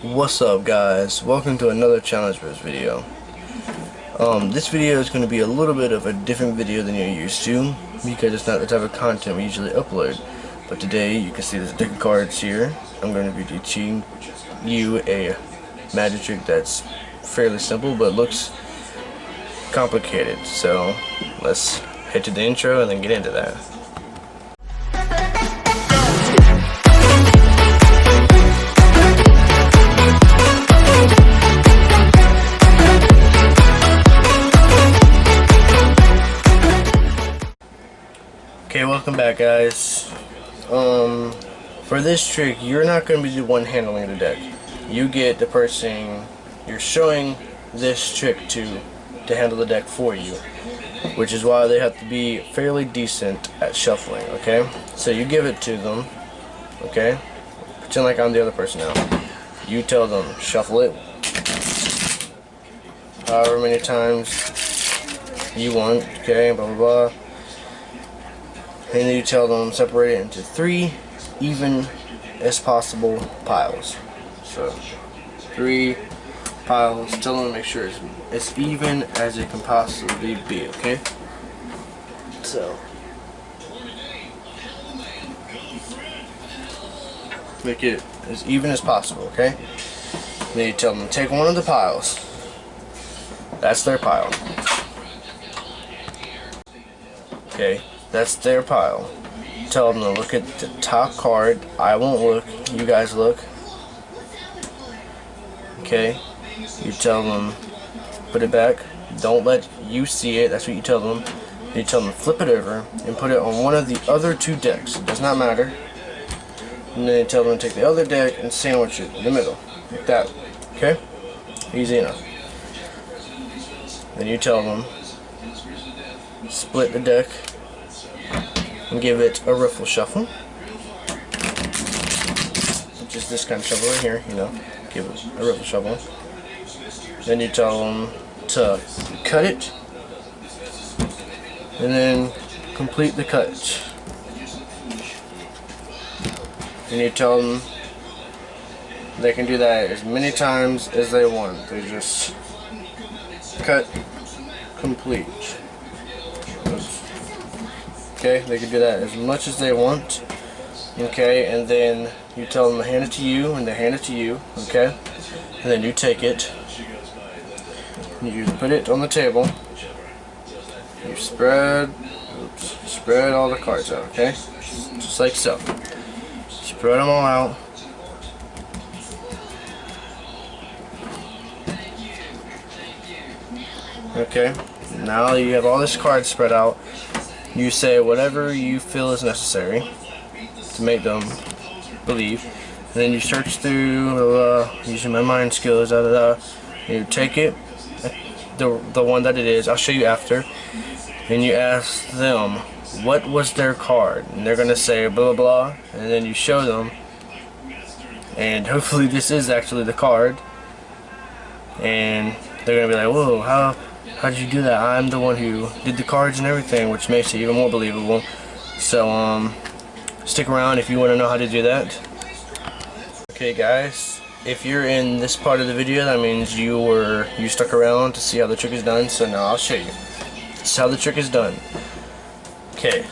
What's up, guys? Welcome to another Challenge Bros video. This video is going to be a little bit of a different video than you're used to because it's not the type of content we usually upload. But today, you can see there's a deck of cards here. I'm going to be teaching you a magic trick that's fairly simple but looks complicated. So let's head to the intro and then get into that. Okay, welcome back, guys. For this trick, you're not going to be the one handling the deck. You get the person you're showing this trick to handle the deck for you, which is why they have to be fairly decent at shuffling, okay? So you give it to them, okay? Pretend like I'm the other person now. You tell them, shuffle it however many times you want, okay, blah, blah, blah. And then you tell them separate it into 3 even as possible piles. So 3 piles. Tell them to make sure it's as even as it can possibly be. Okay. So make it as even as possible. Okay. Then you tell them to take one of the piles. That's their pile. Okay. That's their pile. Tell them to look at the top card. I won't look. You guys look. Okay. You tell them, put it back. Don't let you see it. That's what you tell them. You tell them to flip it over and put it on one of the other 2 decks. It does not matter. And then you tell them to take the other deck and sandwich it in the middle. Like that. Okay? Easy enough. Then you tell them, split the deck and give it a riffle shuffle, which is this kind of shuffle right here, you know, give it a riffle shuffle. Then you tell them to cut it, and then complete the cut. And you tell them they can do that as many times as they want. They just cut, complete. Okay, they can do that as much as they want. Okay, and then you tell them to hand it to you, and they hand it to you. Okay, and then you take it. You put it on the table. You spread all the cards out. Okay, just like so. Spread them all out. Okay, now you have all this cards spread out. You say whatever you feel is necessary to make them believe. And then you search through, using my mind skills, you take it, the one that it is, I'll show you after, and you ask them what was their card. And they're going to say blah, blah, blah, and then you show them, and hopefully this is actually the card. And they're going to be like, whoa, how did you do that? I'm the one who did the cards and everything, which makes it even more believable. So, stick around if you want to know how to do that. Okay, guys, if you're in this part of the video, that means you stuck around to see how the trick is done. So now I'll show you. This is how the trick is done. Okay,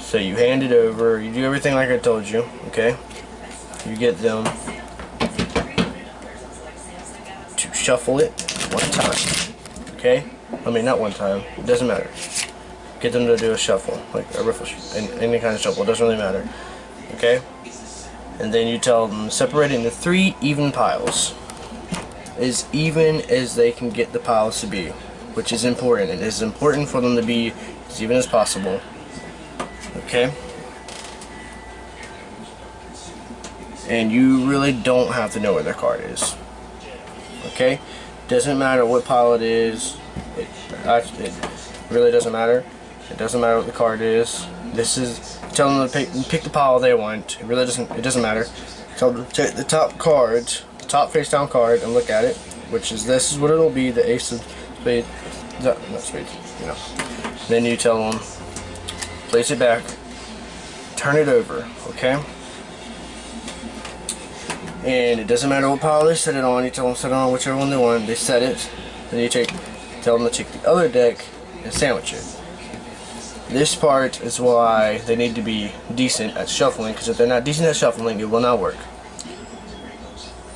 so you hand it over. You do everything like I told you. Okay, you get them to shuffle it 1 time. Okay. I mean, not 1 time. It doesn't matter. Get them to do a shuffle, like a riffle, any kind of shuffle. It doesn't really matter. Okay? And then you tell them separate it into 3 even piles, as even as they can get the piles to be, which is important. It is important for them to be as even as possible. Okay? And you really don't have to know where their card is. Okay? Doesn't matter what pile it is. It really doesn't matter. It doesn't matter what the card is. This is tell them to pick the pile they want. It really doesn't. It doesn't matter. Tell them to take the top card, the top face down card, and look at it. Which is this is what it'll be. The ace of spades, not spades. You know. Then you tell them place it back, turn it over. Okay. And it doesn't matter what pile they set it on. You tell them to set it on whichever one they want. They set it. Then you tell them to take the other deck and sandwich it. This part is why they need to be decent at shuffling, because if they're not decent at shuffling, it will not work.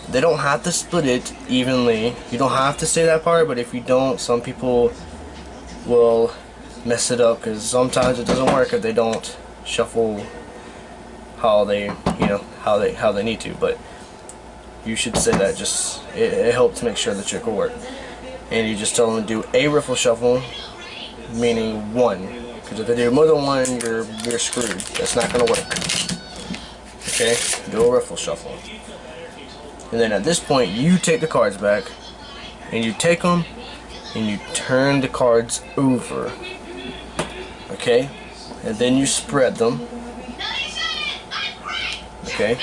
They don't have to split it evenly. You don't have to say that part, but if you don't, some people will mess it up, because sometimes it doesn't work if they don't shuffle how they, how they need to. But you should say that. Just it helps make sure the trick will work. And you just tell them to do a riffle shuffle, meaning one. Because if they do more than one, you're screwed. That's not gonna work. Okay, do a riffle shuffle. And then at this point, you take the cards back, and you take them, and you turn the cards over. Okay? And then you spread them. Okay?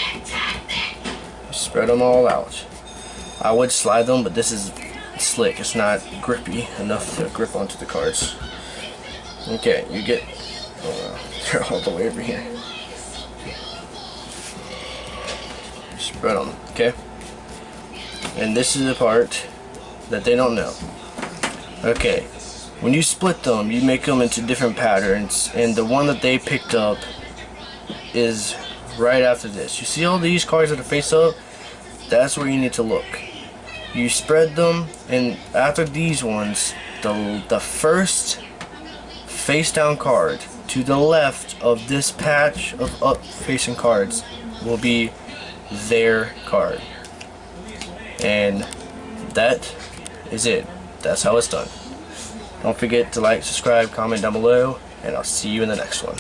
Spread them all out. I would slide them, but this is slick. It's not grippy enough to grip onto the cards. Okay, you get... they're all the way over here. Spread them, okay? And this is the part that they don't know. Okay, when you split them, you make them into different patterns, and the one that they picked up is right after this. You see all these cards that are face up? That's where you need to look. You spread them, and after these ones, the first face down card to the left of this patch of up facing cards will be their card. And that is it. That's how it's done. Don't forget to like, subscribe, comment down below, and I'll see you in the next one.